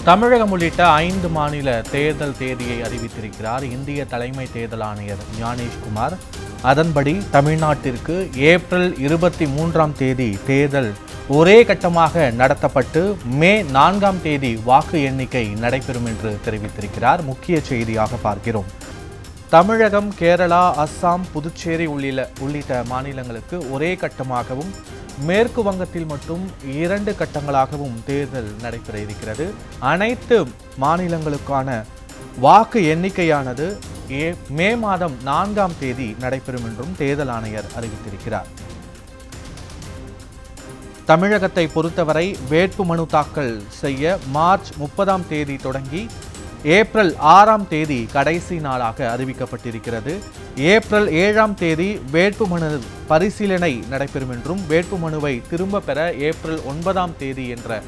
தமிழகம் உள்ளிட்ட 5 மாநில தேர்தல் தேதியை அறிவித்திருக்கிறார் இந்திய தலைமை தேர்தல் ஆணையர் ஞானேஷ்குமார். அதன்படி தமிழ்நாட்டிற்கு ஏப்ரல் 23ஆம் தேதி தேர்தல் ஒரே கட்டமாக நடத்தப்பட்டு மே 4ஆம் தேதி வாக்கு எண்ணிக்கை நடைபெறும் என்று தெரிவித்திருக்கிறார். முக்கிய செய்தியாக பார்க்கிறோம். தமிழகம், கேரளா, அஸ்ஸாம், புதுச்சேரி உள்ளிட்ட மாநிலங்களுக்கு ஒரே கட்டமாகவும், மேற்கு வங்கத்தில் மட்டும் 2 கட்டங்களாகவும் தேர்தல் நடைபெற இருக்கிறது. அனைத்து மாநிலங்களுக்கான வாக்கு எண்ணிக்கையானது மே மாதம் 4ஆம் தேதி நடைபெறும் என்றும் தேர்தல் ஆணையர் அறிவித்திருக்கிறார். தமிழகத்தை பொறுத்தவரை வேட்புமனு தாக்கல் செய்ய மார்ச் 30ஆம் தேதி தொடங்கி ஏப்ரல் 6ஆம் தேதி கடைசி நாளாக அறிவிக்கப்பட்டிருக்கிறது. ஏப்ரல் 7ஆம் தேதி வேட்புமனு பரிசீலனை நடைபெறும் என்றும் வேட்புமனுவை திரும்ப பெற ஏப்ரல் 9ஆம் தேதி என்ற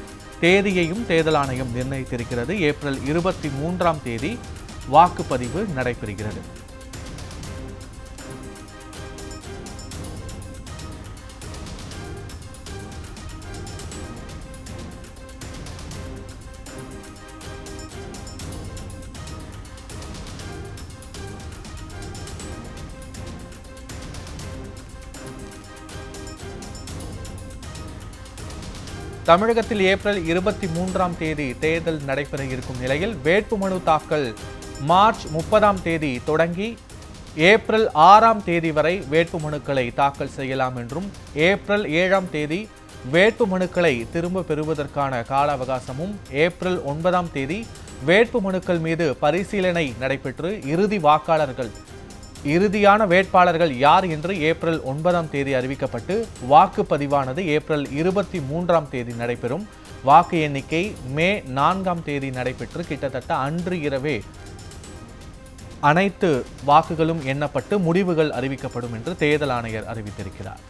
தேதியையும் தேர்தல் ஆணையம் நிர்ணயித்திருக்கிறது. ஏப்ரல் 23ஆம் தேதி வாக்குப்பதிவு நடைபெறுகிறது. தமிழகத்தில் ஏப்ரல் 23ஆம் தேதி தேர்தல் நடைபெற இருக்கும் நிலையில் வேட்புமனு தாக்கல் மார்ச் 30ஆம் தேதி தொடங்கி ஏப்ரல் 6ஆம் தேதி வரை வேட்புமனுக்களை தாக்கல் செய்யலாம் என்றும் ஏப்ரல் 7ஆம் தேதி வேட்புமனுக்களை திரும்ப பெறுவதற்கான கால அவகாசமும் ஏப்ரல் 9ஆம் தேதி வேட்புமனுக்கள் மீது பரிசீலனை நடைபெற்று இறுதியான வேட்பாளர்கள் யார் என்று ஏப்ரல் 9ஆம் தேதி அறிவிக்கப்பட்டு வாக்குப்பதிவானது ஏப்ரல் 23ஆம் தேதி நடைபெறும். வாக்கு எண்ணிக்கை மே 4ஆம் தேதி நடைபெற்று கிட்டத்தட்ட அன்று இரவே அனைத்து வாக்குகளும் எண்ணப்பட்டு முடிவுகள் அறிவிக்கப்படும் என்று தேர்தல் ஆணையர் அறிவித்திருக்கிறார்.